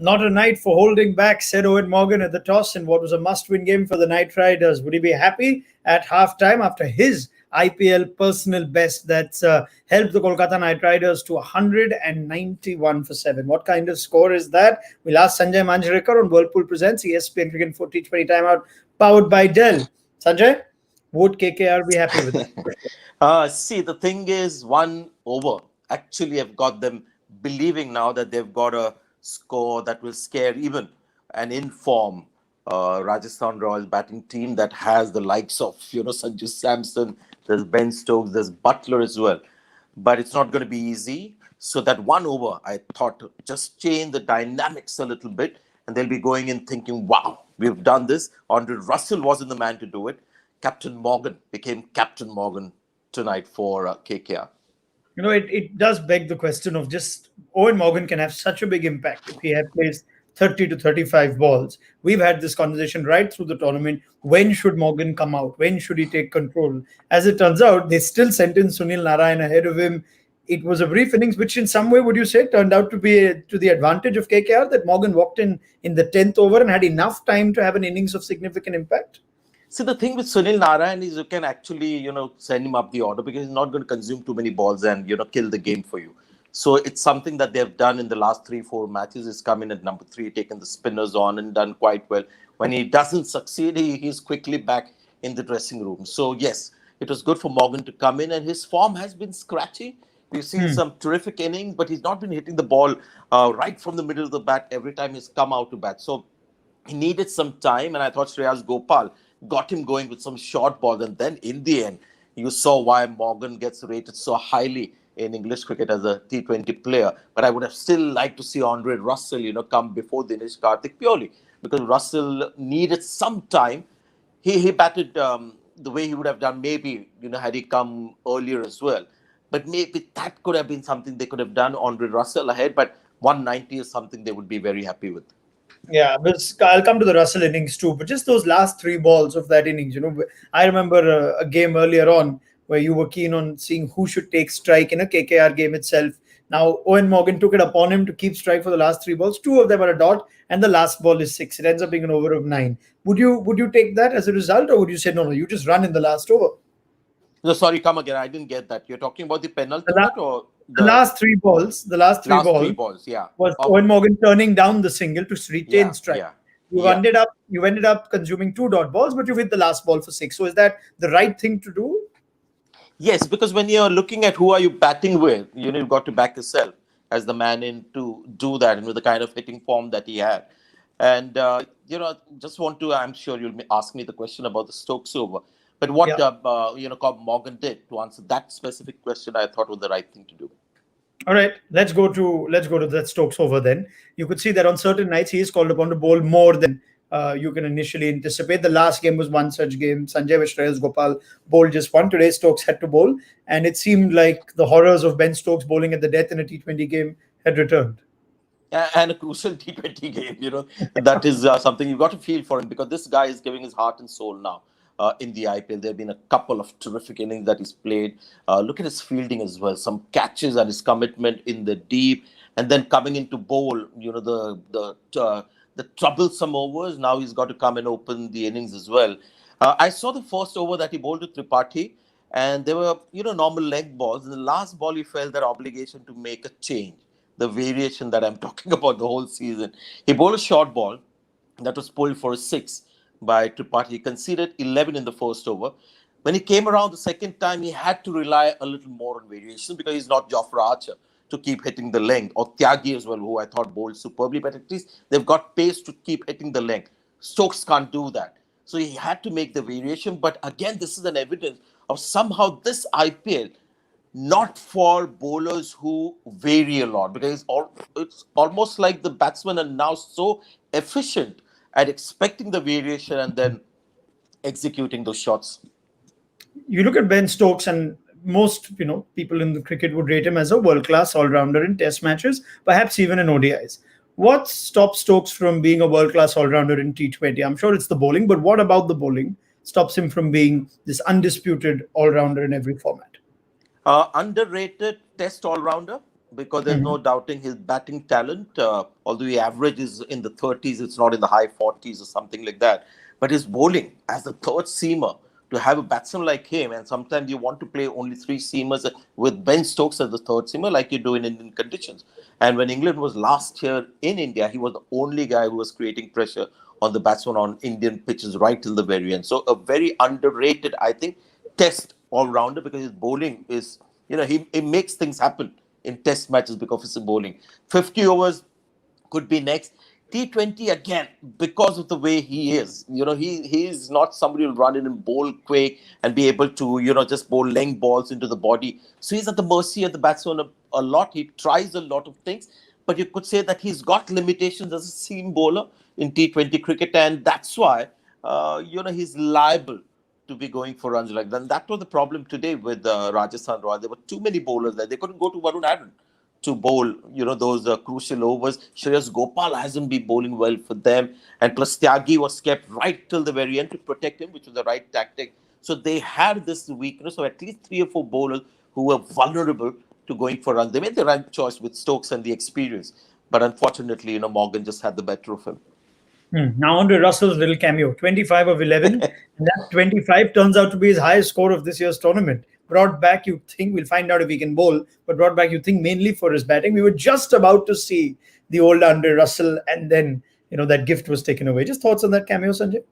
Not a night for holding back, said Owen Morgan at the toss in what was a must-win game for the Knight Riders. Would he be happy at halftime after his IPL personal best that's helped the Kolkata Knight Riders to 191 for 7? What kind of score is that? We'll ask Sanjay Manjrekar on Whirlpool Presents ESPN Cricket for T20 Timeout, powered by Dell. Sanjay, would KKR be happy with that? See, the thing is, one over actually have got them believing now that they've got a score that will scare even an in-form Rajasthan Royals batting team that has the likes of, Sanju Samson, there's Ben Stokes, there's Butler as well. But it's not going to be easy. So that one over, I thought, just change the dynamics a little bit, and they'll be going in thinking, wow, we've done this. Andre Russell wasn't the man to do it. Captain Morgan became Captain Morgan tonight for KKR. It does beg the question of just Owen Morgan can have such a big impact if he had placed 30 to 35 balls. We've had this conversation right through the tournament. When should Morgan come out? When should he take control? As it turns out, they still sent in Sunil Narayan ahead of him. It was a brief innings, which in some way, would you say, turned out to be to the advantage of KKR, that Morgan walked in the 10th over and had enough time to have an innings of significant impact? See, the thing with Sunil Narayan is you can actually, send him up the order because he's not going to consume too many balls and, kill the game for you. So it's something that they've done in the last 3-4 matches. He's come in at number 3, taken the spinners on and done quite well. When he doesn't succeed, he's quickly back in the dressing room. So yes, it was good for Morgan to come in, and his form has been scratchy. We've seen some terrific innings, but he's not been hitting the ball right from the middle of the bat every time he's come out to bat. So he needed some time, and I thought Shreyas Gopal got him going with some short balls. And then in the end, you saw why Morgan gets rated so highly in English cricket as a T20 player. But I would have still liked to see Andre Russell, come before Dinesh Karthik, purely because Russell needed some time. He batted the way he would have done maybe, had he come earlier as well. But maybe that could have been something they could have done, Andre Russell ahead. But 190 is something they would be very happy with. Yeah, but I'll come to the Russell innings too. But just those last 3 balls of that innings, I remember a game earlier on where you were keen on seeing who should take strike in a KKR game itself. Now, Owen Morgan took it upon him to keep strike for the last 3 balls. 2 of them are a dot, and the last ball is 6. It ends up being an over of 9. Would you take that as a result, or would you say no, you just run in the last over? No, sorry, come again. I didn't get that. You're talking about the penalty or the last 3 balls? The last three balls, yeah. Was Owen Morgan turning down the single to retain strike. Yeah. You ended up consuming 2 dot balls, but you hit the last ball for 6. So is that the right thing to do? Yes, because when you're looking at who are you batting with, you've got to back yourself as the man in to do that, and with the kind of hitting form that he had. And, just want to, I'm sure you'll ask me the question about the Stokes over. But what, Morgan did to answer that specific question, I thought was the right thing to do. All right, let's go to that Stokes over then. You could see that on certain nights he is called upon to bowl more than you can initially anticipate. The last game was one such game. Sanjay Shreyas Gopal bowled just one. Today Stokes had to bowl, and it seemed like the horrors of Ben Stokes bowling at the death in a T20 game had returned. And a crucial T20 game, that is something you've got to feel for him, because this guy is giving his heart and soul now. In the IPL, there have been a couple of terrific innings that he's played. Look at his fielding as well. Some catches and his commitment in the deep, and then coming into bowl. The troublesome overs. Now he's got to come and open the innings as well. I saw the first over that he bowled to Tripathi, and there were normal leg balls. In the last ball, he felt that obligation to make a change, the variation that I'm talking about the whole season. He bowled a short ball that was pulled for a 6. By Tripathi. He conceded 11 in the first over. When he came around the second time, he had to rely a little more on variation because he's not Jofra Archer to keep hitting the length, or Tyagi as well, who I thought bowled superbly, but at least they've got pace to keep hitting the length. Stokes can't do that. So he had to make the variation. But again, this is an evidence of somehow this IPL, not for bowlers who vary a lot, because it's almost like the batsmen are now so efficient at expecting the variation and then executing those shots. You look at Ben Stokes, and most people in the cricket would rate him as a world-class all-rounder in Test matches, perhaps even in ODIs. What stops Stokes from being a world-class all-rounder in T20? I'm sure it's the bowling, but what about the bowling stops him from being this undisputed all-rounder in every format? Underrated Test all-rounder? because there's no Mhm. doubting his batting talent. Although he averages in the 30s, it's not in the high 40s or something like that. But his bowling as a third seamer, to have a batsman like him, and sometimes you want to play only three seamers with Ben Stokes as the third seamer, like you do in Indian conditions. And when England was last year in India, he was the only guy who was creating pressure on the batsman on Indian pitches right till the very end. So a very underrated, I think, test all rounder, because his bowling is, he makes things happen in test matches because of his bowling. 50 overs could be next. T20 again, because of the way he is. He is not somebody who'll run in and bowl quick and be able to, just bowl length balls into the body. So he's at the mercy of the batsman a lot. He tries a lot of things, but you could say that he's got limitations as a seam bowler in T20 cricket, and that's why, he's liable to be going for runs like that. And that was the problem today with Rajasthan Royals. There were too many bowlers there. They couldn't go to Varun Aaron to bowl, those crucial overs. Shreyas Gopal hasn't been bowling well for them. And plus, Tyagi was kept right till the very end to protect him, which was the right tactic. So they had this weakness of at least three or four bowlers who were vulnerable to going for runs. They made the right choice with Stokes and the experience. But unfortunately, Morgan just had the better of him. Now on to Russell's little cameo, 25 of 11, and that 25 turns out to be his highest score of this year's tournament. Brought back, you think, we'll find out if he can bowl, but brought back, you think, mainly for his batting. We were just about to see the old under Russell, and then, that gift was taken away. Just thoughts on that cameo, Sanjay?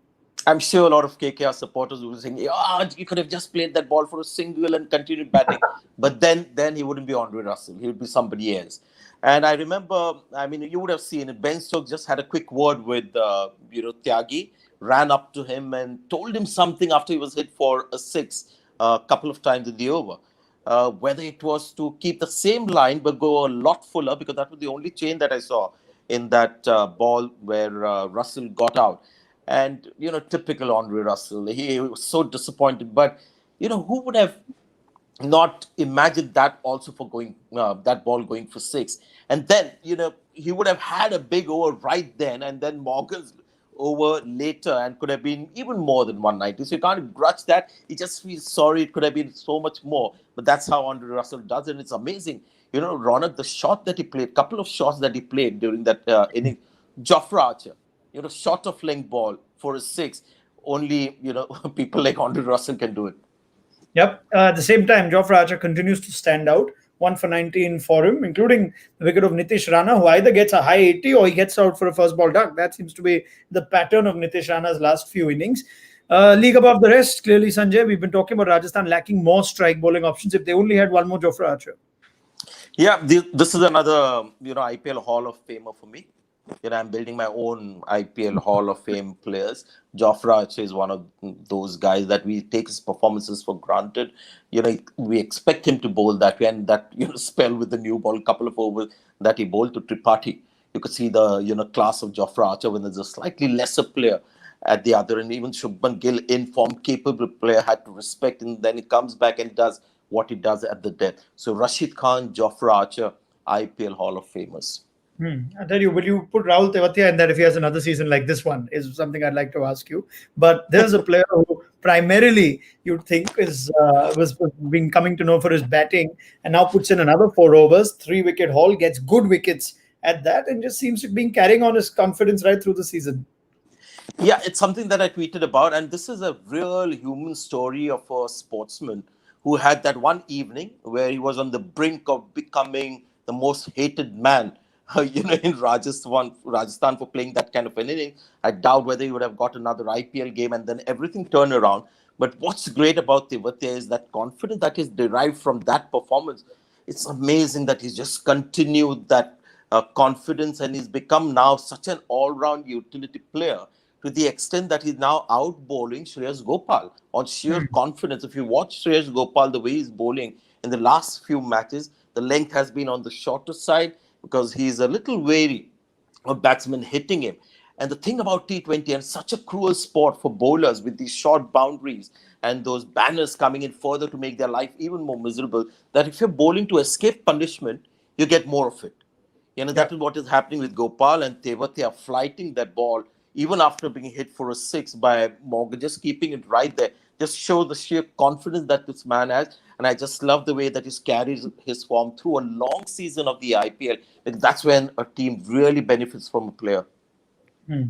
I'm sure a lot of KKR supporters will be saying, "Yeah, you could have just played that ball for a single and continued batting." But then he wouldn't be Andre Russell. He would be somebody else. And I remember, I mean, you would have seen it. Ben Stokes just had a quick word with, Tyagi, ran up to him and told him something after he was hit for a six a couple of times in the over. Whether it was to keep the same line but go a lot fuller, because that was the only change that I saw in that ball where Russell got out. And, typical Andre Russell, he was so disappointed. But, who would have not imagined that also for going, that ball going for six? And then, he would have had a big over right then, and then Morgan's over later, and could have been even more than 190. So you can't grudge that. He just feels sorry. It could have been so much more. But that's how Andre Russell does it. And it's amazing. Ronak, the shot that he played, couple of shots that he played during that inning, Jofra Archer, shot of length ball for a six. Only, people like Andre Russell can do it. Yep. At the same time, Jofra Archer continues to stand out. 1 for 19 for him, including the wicket of Nitish Rana, who either gets a high 80 or he gets out for a first ball duck. That seems to be the pattern of Nitish Rana's last few innings. League above the rest, clearly, Sanjay, we've been talking about Rajasthan lacking more strike bowling options. If they only had one more Jofra Archer. Yeah, this is another, IPL Hall of Famer for me. I'm building my own IPL Hall of Fame players. Jofra Archer is one of those guys that we take his performances for granted. We expect him to bowl that way, and that spell with the new ball, couple of overs that he bowled to Tripathi. You could see the class of Jofra Archer when there's a slightly lesser player at the other, and even Shubman Gill, informed, capable player, had to respect, and then he comes back and does what he does at the death. So Rashid Khan, Jofra Archer, IPL Hall of Famers. I tell you, will you put Rahul Tewatia in that if he has another season like this one? Is something I'd like to ask you. But there's a player who primarily you'd think was being coming to know for his batting, and now puts in another 4 overs, 3 wicket haul, gets good wickets at that, and just seems to be carrying on his confidence right through the season. Yeah, it's something that I tweeted about, and this is a real human story of a sportsman who had that one evening where he was on the brink of becoming the most hated man, in Rajasthan for playing that kind of an inning. I doubt whether he would have got another IPL game, and then everything turned around. But what's great about Tewatia is that confidence that is derived from that performance. It's amazing that he's just continued that confidence, and he's become now such an all-round utility player to the extent that he's now out bowling Shreyas Gopal on sheer confidence. If you watch Shreyas Gopal, the way he's bowling in the last few matches, the length has been on the shorter side because he's a little wary of batsmen hitting him. And the thing about T20, and such a cruel sport for bowlers with these short boundaries and those banners coming in further to make their life even more miserable, that if you're bowling to escape punishment, you get more of it. Yeah. That is what is happening with Gopal and Tewatia, flighting that ball even after being hit for a six by Morgan, just keeping it right there. just show the sheer confidence that this man has. And I just love the way that he's carried his form through a long season of the IPL. Like, that's when a team really benefits from a player.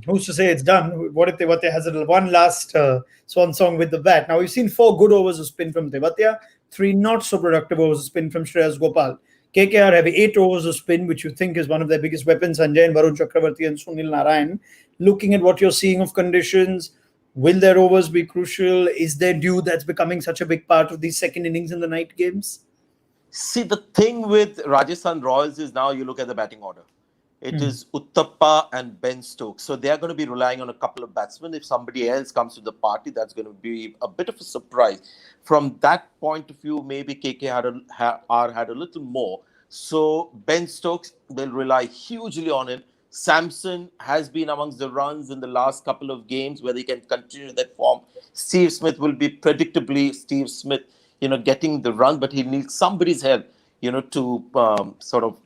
Who's to say it's done? What if Tewatia has one last swan song with the bat? Now, we've seen 4 good overs of spin from Tewatia, 3 not so productive overs of spin from Shreyas Gopal. KKR have 8 overs of spin, which you think is one of their biggest weapons. Sanjay and Varun Chakravarti and Sunil Narayan. Looking at what you're seeing of conditions, will their overs be crucial? Is there dew that's becoming such a big part of these second innings in the night games? See, the thing with Rajasthan Royals is now you look at the batting order. It Hmm. is Uttappa and Ben Stokes. So they are going to be relying on a couple of batsmen. If somebody else comes to the party, that's going to be a bit of a surprise. From that point of view, maybe KKR had a little more. So Ben Stokes will rely hugely on him. Samson has been amongst the runs in the last couple of games, whether he can continue that form. Steve Smith will be predictably Steve Smith, getting the run, but he needs somebody's help, to sort of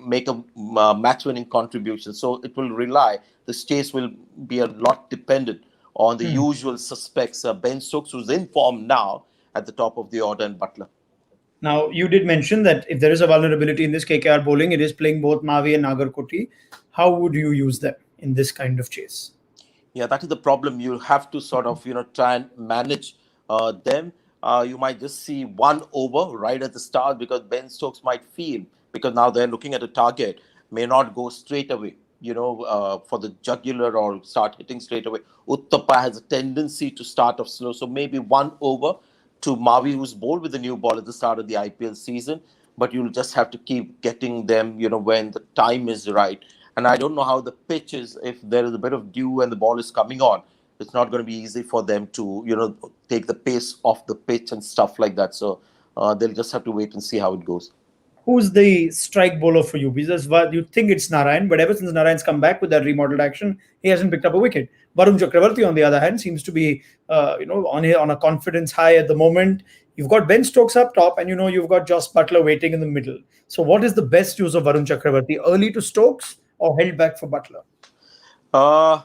make a match-winning contribution. So it will rely. The chase will be a lot dependent on the Hmm. usual suspects. Ben Stokes, who's in form now at the top of the order, and Butler. Now, you did mention that if there is a vulnerability in this KKR bowling, it is playing both Mavi and Nagarkoti. How would you use them in this kind of chase? Yeah, that is the problem. You have to sort of, try and manage them. You might just see one over right at the start because Ben Stokes might feel, because now they're looking at a target, may not go straight away, for the jugular or start hitting straight away. Uttapa has a tendency to start off slow. So maybe one over to Mavi, who's bowled with the new ball at the start of the IPL season. But you'll just have to keep getting them, when the time is right. And I don't know how the pitch is. If there is a bit of dew and the ball is coming on, it's not going to be easy for them to, take the pace off the pitch and stuff like that. So they'll just have to wait and see how it goes. Who's the strike bowler for you? Because you think it's Narayan, but ever since Narayan's come back with that remodeled action, he hasn't picked up a wicket. Varun Chakravarti, on the other hand, seems to be, on a confidence high at the moment. You've got Ben Stokes up top, and you've got Joss Butler waiting in the middle. So, what is the best use of Varun Chakravarti? Early to Stokes or held back for Butler? Uh,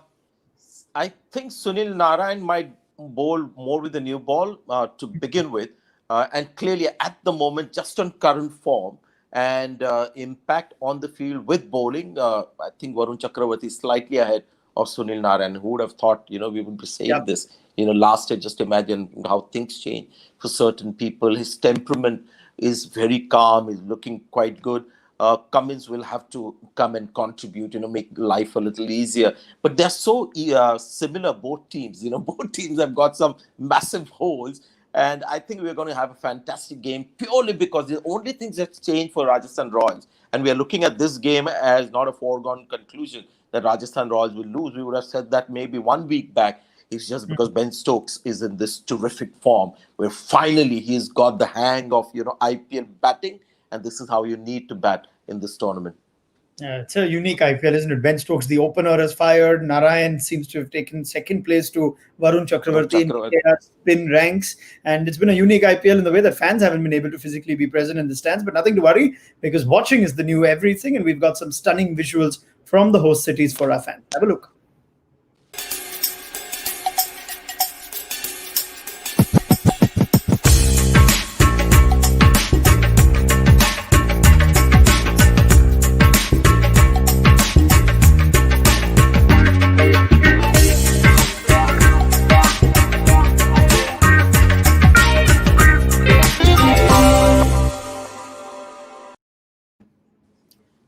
I think Sunil Narayan might bowl more with the new ball to begin with. And clearly, at the moment, just on current form and impact on the field with bowling, I think Varun Chakravarti is slightly ahead of Sunil Narayan. Who would have thought, we would be Yeah. saying this? Last year, just imagine how things change for certain people. His temperament is very calm, he's looking quite good. Cummins will have to come and contribute, make life a little easier. But they're so similar, both teams. Both teams have got some massive holes. And I think we're going to have a fantastic game purely because the only things that's changed for Rajasthan Royals, and we are looking at this game as not a foregone conclusion that Rajasthan Royals will lose. We would have said that maybe 1 week back. It's just because Ben Stokes is in this terrific form where finally he's got the hang of, IPL batting. And this is how you need to bat in this tournament. Yeah, it's a unique IPL, isn't it? Ben Stokes, the opener, has fired. Narayan seems to have taken second place to Varun Chakravarti in Chakravarti. KKR spin ranks. And it's been a unique IPL in the way that fans haven't been able to physically be present in the stands. But nothing to worry because watching is the new everything. And we've got some stunning visuals from the host cities for our fans. Have a look.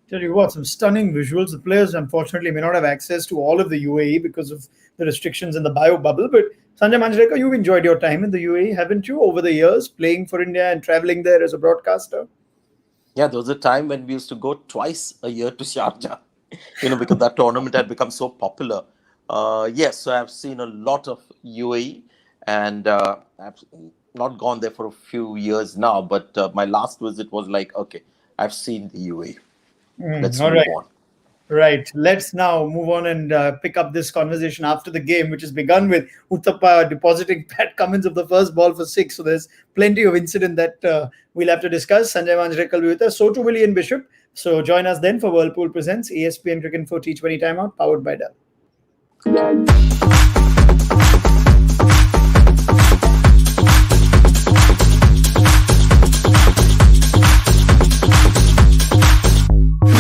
Tell you what, some stunning visuals. The players, unfortunately, may not have access to all of the UAE because of the restrictions in the bio bubble. But Sanjay Manjrekar, you've enjoyed your time in the UAE, haven't you, over the years, playing for India and traveling there as a broadcaster? Yeah, there was a time when we used to go twice a year to Sharjah, because that tournament had become so popular. Yes, so I've seen a lot of UAE, and I've not gone there for a few years now. But my last visit was like, okay, I've seen the UAE. Let's All move right. on. Right. Let's now move on and pick up this conversation after the game, which has begun with Uttapa depositing Pat Cummins of the first ball for six. So there's plenty of incident that we'll have to discuss. Sanjay Manjrekar will be with us. So too will Ian Bishop. So join us then for Whirlpool Presents ESPN Cricket for T20 Timeout, powered by Dell.